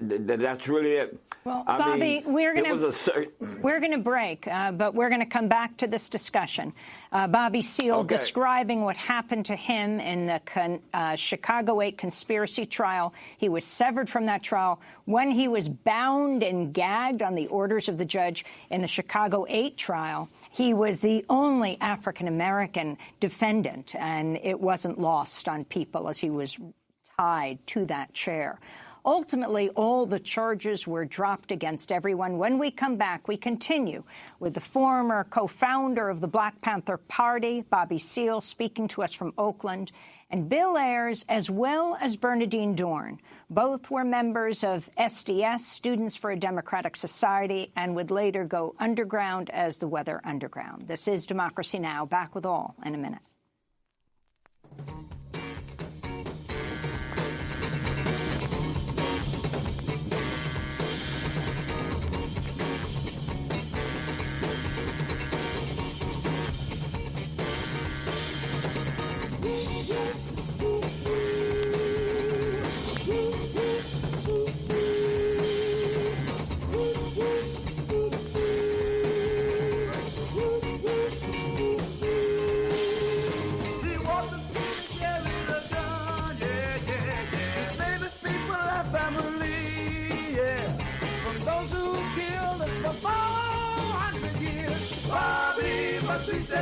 really it. Well, Bobby, we're going to break, but we're going to come back to this discussion. Bobby Seale describing what happened to him in the Chicago 8 conspiracy trial. He was severed from that trial when he was bound and gagged on the orders of the judge in the Chicago 8 trial. He was the only African-American defendant, and it wasn't lost on people as he was tied to that chair. Ultimately, all the charges were dropped against everyone. When we come back, we continue with the former co-founder of the Black Panther Party, Bobby Seale, speaking to us from Oakland, and Bill Ayers, as well as Bernadine Dorn. Both were members of SDS, Students for a Democratic Society, and would later go underground as the Weather Underground. This is Democracy Now! Back with all in a minute.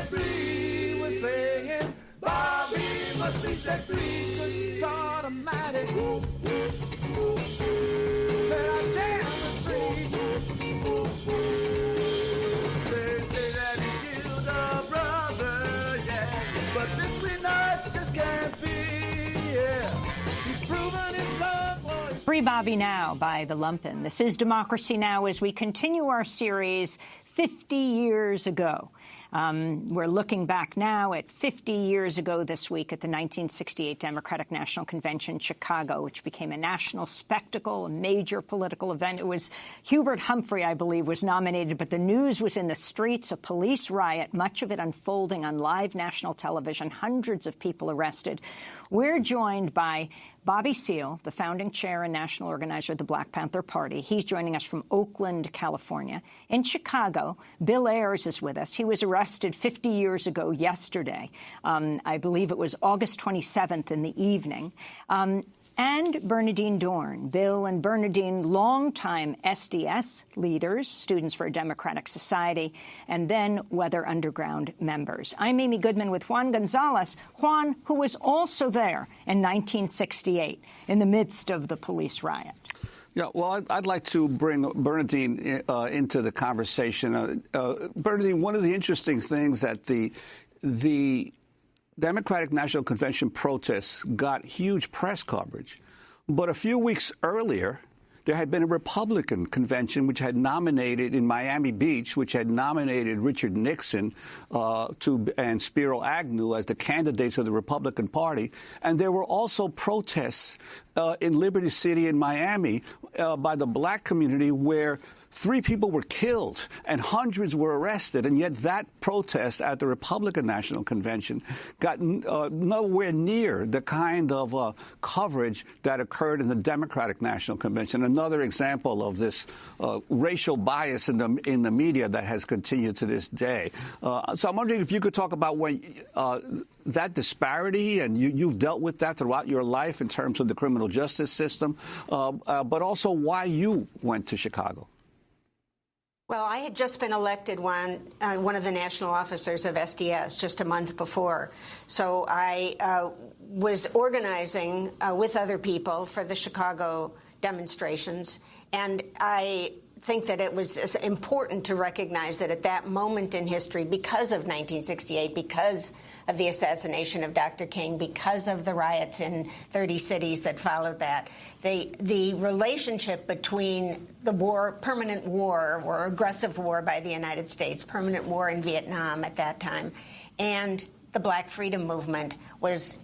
set free. We're singing, Bobby must be set free. Good God Almighty. Said our jam is free. Say that he killed a brother, yeah. But this we know just can't be, yeah. He's proven his love was... Free Bobby Now by The Lumpen. This is Democracy Now! As we continue our series 50 years ago. We're looking back now at 50 years ago this week at the 1968 Democratic National Convention in Chicago, which became a national spectacle, a major political event. It was Hubert Humphrey, I believe, was nominated, but the news was in the streets, a police riot, much of it unfolding on live national television, hundreds of people arrested. We're joined by Bobby Seale, the founding chair and national organizer of the Black Panther Party. He's joining us from Oakland, California. In Chicago, Bill Ayers is with us. He was arrested 50 years ago yesterday. I believe it was August 27th in the evening. And Bernardine Dorn. Bill and Bernardine, longtime SDS leaders, Students for a Democratic Society, and then Weather Underground members. I'm Amy Goodman with Juan Gonzalez. Juan, who was also there in 1968 in the midst of the police riot. Yeah, well, I'd like to bring Bernardine into the conversation. Bernardine, one of the interesting things that the Democratic National Convention protests got huge press coverage. But a few weeks earlier, there had been a Republican convention which had nominated in Miami Beach, which had nominated Richard Nixon and Spiro Agnew as the candidates of the Republican Party. And there were also protests in Liberty City in Miami by the black community where 3 people were killed and hundreds were arrested, and yet that protest at the Republican National Convention got nowhere near the kind of coverage that occurred in the Democratic National Convention. Another example of this racial bias in the media that has continued to this day. So I'm wondering if you could talk about when that disparity, and you've dealt with that throughout your life in terms of the criminal justice system, but also why you went to Chicago. Well, I had just been elected one of the national officers of SDS just a month before. So I was organizing with other people for the Chicago demonstrations. And I think that it was important to recognize that at that moment in history, because of 1968, because of the assassination of Dr. King, because of the riots in 30 cities that followed that, the relationship between the war, permanent war or aggressive war by the United States, permanent war in Vietnam at that time, and the Black Freedom Movement was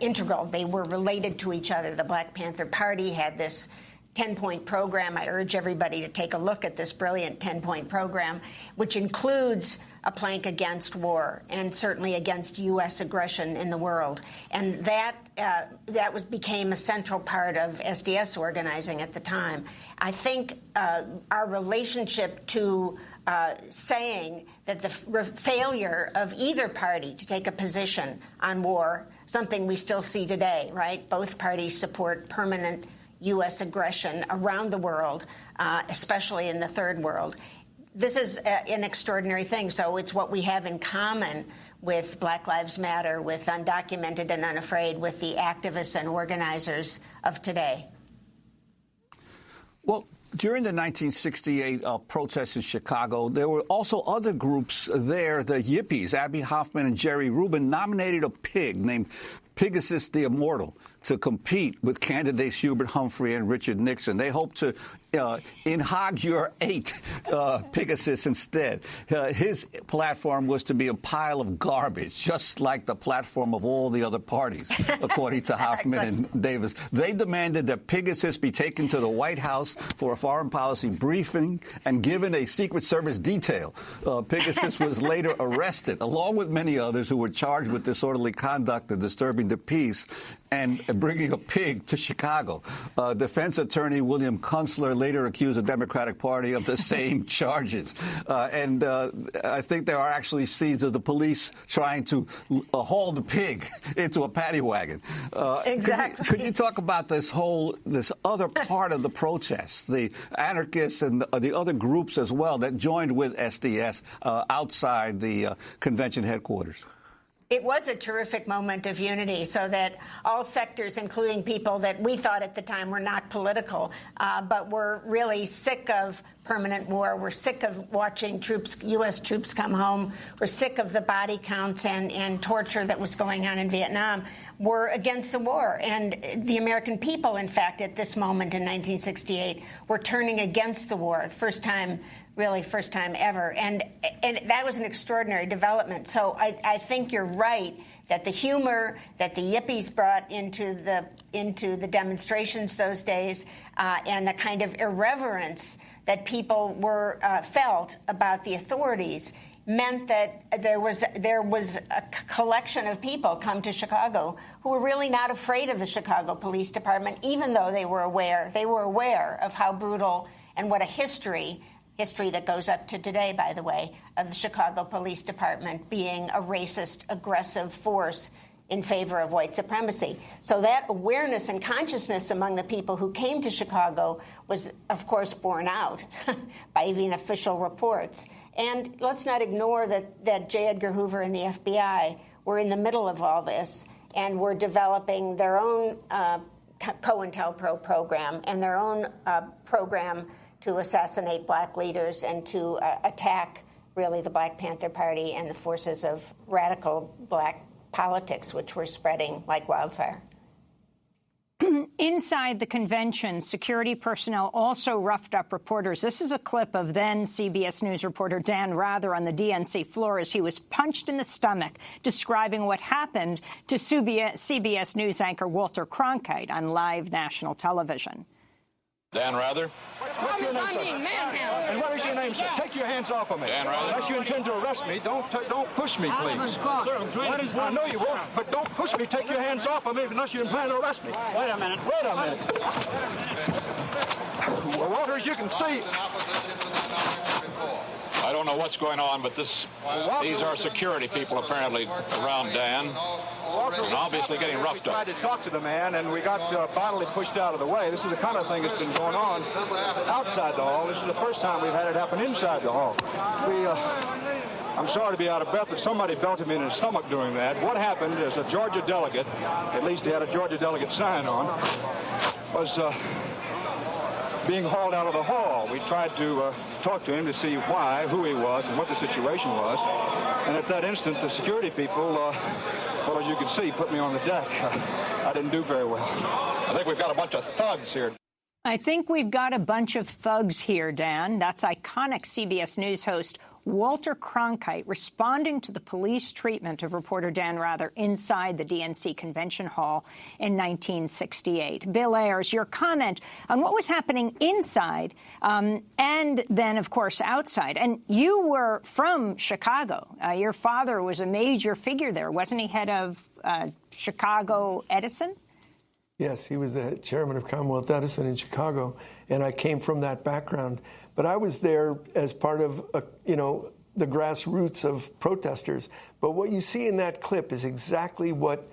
integral. They were related to each other. The Black Panther Party had this 10-point program. I urge everybody to take a look at this brilliant 10-point program, which includes a plank against war and certainly against U.S. aggression in the world. And that became a central part of SDS organizing at the time. I think our relationship to saying that the failure of either party to take a position on war, something we still see today, right? Both parties support permanent U.S. aggression around the world, especially in the third world. This is an extraordinary thing. So it's what we have in common with Black Lives Matter, with Undocumented and Unafraid, with the activists and organizers of today. Well, during the 1968 protests in Chicago, there were also other groups there. The Yippies, Abby Hoffman and Jerry Rubin, nominated a pig named Pegasus the Immortal to compete with candidates Hubert Humphrey and Richard Nixon. They hope to inaugurate Pegasus instead. His platform was to be a pile of garbage, just like the platform of all the other parties, according to Hoffman and Davis. They demanded that Pegasus be taken to the White House for a foreign policy briefing and given a Secret Service detail. Pegasus was later arrested, along with many others who were charged with disorderly conduct and disturbing the peace. and bringing a pig to Chicago. Defense attorney William Kunstler later accused the Democratic Party of the same charges. And I think there are actually scenes of the police trying to haul the pig into a paddy wagon. Exactly. Could you talk about this other part of the protests, the anarchists and the other groups as well that joined with SDS outside the convention headquarters? It was a terrific moment of unity, so that all sectors, including people that we thought at the time were not political, but were really sick of permanent war. We're sick of watching U.S. troops come home. We're sick of the body counts and torture that was going on in Vietnam. We're against the war. And the American people, in fact, at this moment in 1968, were turning against the war. First time ever. And that was an extraordinary development. So I think you're right that the humor that the yippies brought into the demonstrations those days and the kind of irreverence that people felt about the authorities meant that there was a collection of people come to Chicago who were really not afraid of the Chicago Police Department, even though they were aware of how brutal and what a history that goes up to today, by the way, of the Chicago Police Department being a racist, aggressive force in favor of white supremacy. So that awareness and consciousness among the people who came to Chicago was, of course, borne out by even official reports. And let's not ignore that J. Edgar Hoover and the FBI were in the middle of all this and were developing their own COINTELPRO program and their own program to assassinate black leaders and to attack, really, the Black Panther Party and the forces of radical black politics, which were spreading like wildfire. Inside the convention, security personnel also roughed up reporters. This is a clip of then CBS News reporter Dan Rather on the DNC floor as he was punched in the stomach, describing what happened to CBS News anchor Walter Cronkite on live national television. Dan Rather. What's your name, sir? And what is your name, sir? Take your hands off of me. Dan Rather. Unless you intend to arrest me, don't push me, please. I know you won't, but don't push me. Take your hands off of me unless you intend to arrest me. Wait a minute. Well, Walter, as you can see... I don't know what's going on, but these are security people apparently around Dan, and obviously getting roughed up. We tried to talk to the man, and we got bodily pushed out of the way. This is the kind of thing that's been going on outside the hall. This is the first time we've had it happen inside the hall. I'm sorry to be out of breath, but somebody belted me in the stomach doing that. What happened is a Georgia delegate, at least he had a Georgia delegate sign on, was being hauled out of the hall. We tried to talk to him to see why, who he was, and what the situation was. And at that instant, the security people, well, as you can see, put me on the deck. I didn't do very well. I think we've got a bunch of thugs here. I think we've got a bunch of thugs here, Dan. That's iconic CBS News host Walter Cronkite responding to the police treatment of reporter Dan Rather inside the DNC convention hall in 1968. Bill Ayers, your comment on what was happening inside and then, of course, outside. And you were from Chicago. Your father was a major figure there. Wasn't he head of Chicago Edison? Yes, he was the chairman of Commonwealth Edison in Chicago, and I came from that background. But I was there as part of, the grassroots of protesters. But what you see in that clip is exactly what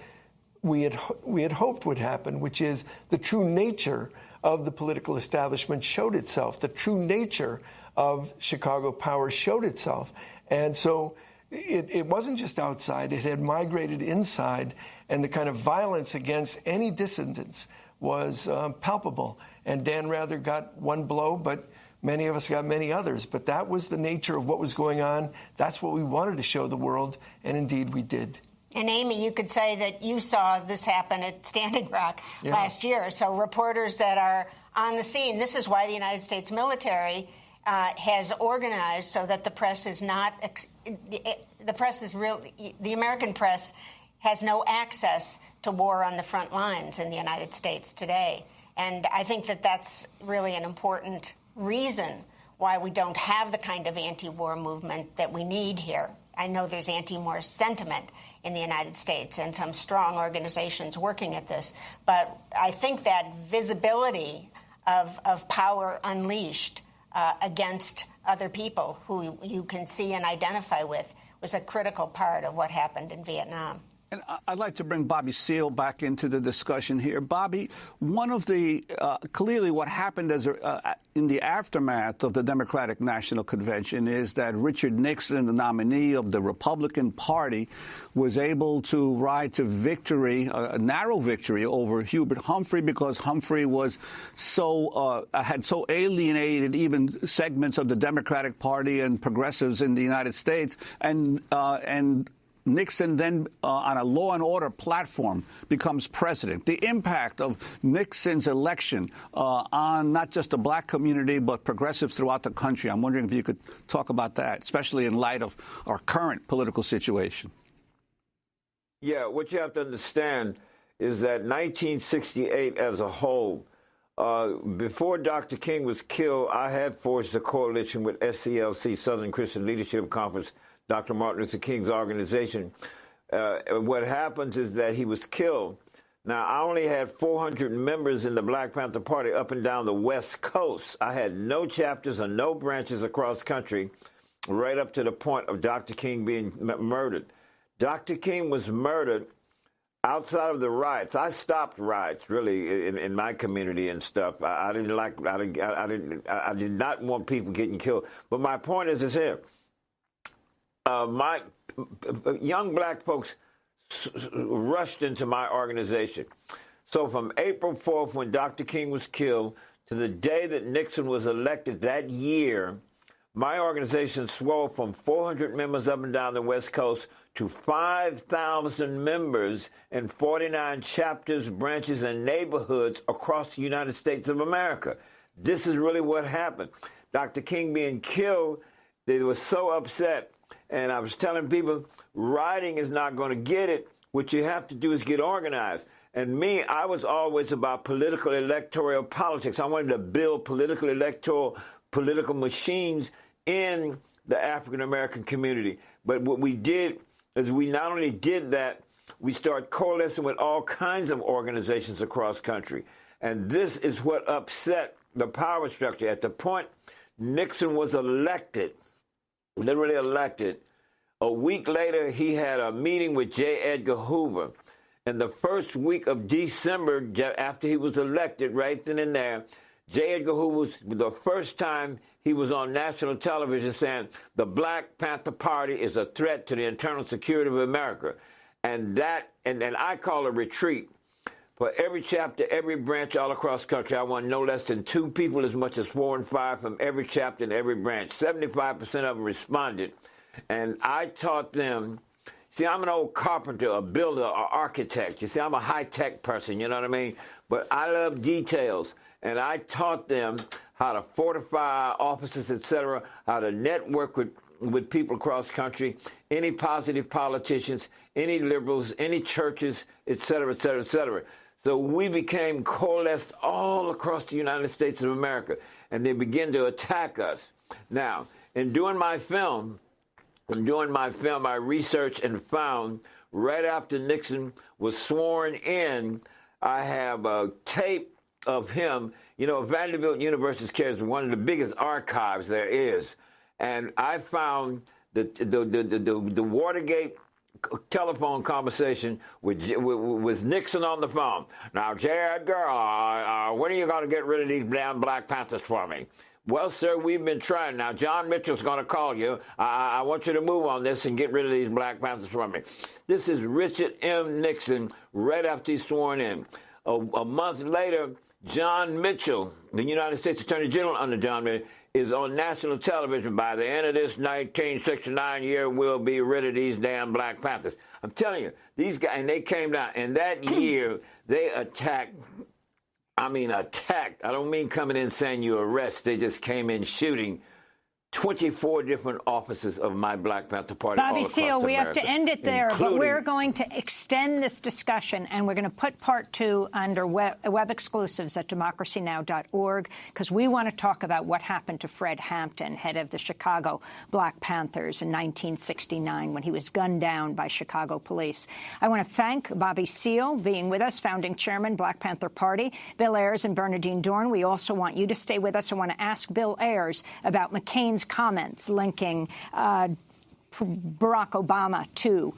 we had hoped would happen, which is the true nature of the political establishment showed itself. The true nature of Chicago power showed itself. And so it wasn't just outside. It had migrated inside, and the kind of violence against any dissidents was palpable. And Dan Rather got one blow, but many of us got many others, but that was the nature of what was going on. That's what we wanted to show the world, and indeed we did. And Amy, you could say that you saw this happen at Standing Rock last year. So reporters that are on the scene, this is why the United States military has organized so that the press is not, the American press has no access to war on the front lines in the United States today. And I think that that's really an important reason why we don't have the kind of anti-war movement that we need here. I know there's anti-Morse sentiment in the United States and some strong organizations working at this. But I think that visibility of power unleashed against other people who you can see and identify with was a critical part of what happened in Vietnam. And I'd like to bring Bobby Seale back into the discussion here. Bobby, one of the clearly what happened in the aftermath of the Democratic National Convention is that Richard Nixon, the nominee of the Republican Party, was able to ride to victory, a narrow victory over Hubert Humphrey, because Humphrey was had so alienated even segments of the Democratic Party and progressives in the United States, and Nixon then, on a law and order platform, becomes president. The impact of Nixon's election on not just the black community, but progressives throughout the country. I'm wondering if you could talk about that, especially in light of our current political situation. Yeah, what you have to understand is that 1968 as a whole, before Dr. King was killed, I had forged a coalition with SCLC, Southern Christian Leadership Conference, Dr. Martin Luther King's organization. What happens is that he was killed. Now, I only had 400 members in the Black Panther Party up and down the West Coast. I had no chapters or no branches across the country, right up to the point of Dr. King being murdered. Dr. King was murdered outside of the riots. I stopped riots, really, in my community and stuff. I did not want people getting killed. But my point is here. My young black folks rushed into my organization. So from April 4th, when Dr. King was killed, to the day that Nixon was elected that year, my organization swelled from 400 members up and down the West Coast to 5,000 members in 49 chapters, branches, and neighborhoods across the United States of America. This is really what happened. Dr. King being killed, they were so upset. And I was telling people, rioting is not going to get it. What you have to do is get organized. And me, I was always about political electoral politics. I wanted to build political machines in the African-American community. But what we did is we not only did that, we started coalescing with all kinds of organizations across country. And this is what upset the power structure. At the point Nixon was elected, literally elected, a week later, he had a meeting with J. Edgar Hoover. And the first week of December, after he was elected, right then and there, J. Edgar Hoover was the first time he was on national television saying the Black Panther Party is a threat to the internal security of America. And I call a retreat. For every chapter, every branch all across the country, I want no less than 2 people as much as 4 and 5 from every chapter and every branch. 75% of them responded. And I taught them, see, I'm an old carpenter, a builder, an architect. You see, I'm a high-tech person, you know what I mean? But I love details. And I taught them how to fortify offices, et cetera, how to network with people across the country, any positive politicians, any liberals, any churches, et cetera, et cetera, et cetera. So we became coalesced all across the United States of America, and they began to attack us. Now, in doing my film, I researched and found right after Nixon was sworn in, I have a tape of him. You know, Vanderbilt University carries one of the biggest archives there is. And I found the Watergate telephone conversation with Nixon on the phone. Now, J. Edgar, when are you going to get rid of these damn Black Panthers for me? Well, sir, we've been trying. Now, John Mitchell's going to call you. I want you to move on this and get rid of these Black Panthers for me. This is Richard M. Nixon right after he's sworn in. A month later, John Mitchell, the United States Attorney General under John Mitchell, is on national television. By the end of this 1969 year, we'll be rid of these damn Black Panthers. I'm telling you, these guys, and they came down. And that year, they attacked. I don't mean coming in saying you arrest. They just came in shooting 24 different offices of my Black Panther Party. Bobby Seale, we have to end it there, but we're going to extend this discussion, and we're going to put part 2 under web exclusives at democracynow.org, because we want to talk about what happened to Fred Hampton, head of the Chicago Black Panthers in 1969, when he was gunned down by Chicago police. I want to thank Bobby Seale being with us, founding chairman, Black Panther Party, Bill Ayers and Bernardine Dorn. We also want you to stay with us. I want to ask Bill Ayers about McCain's comments linking Barack Obama to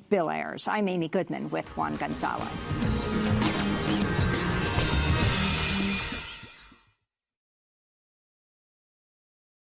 Bill Ayers. I'm Amy Goodman with Juan Gonzalez.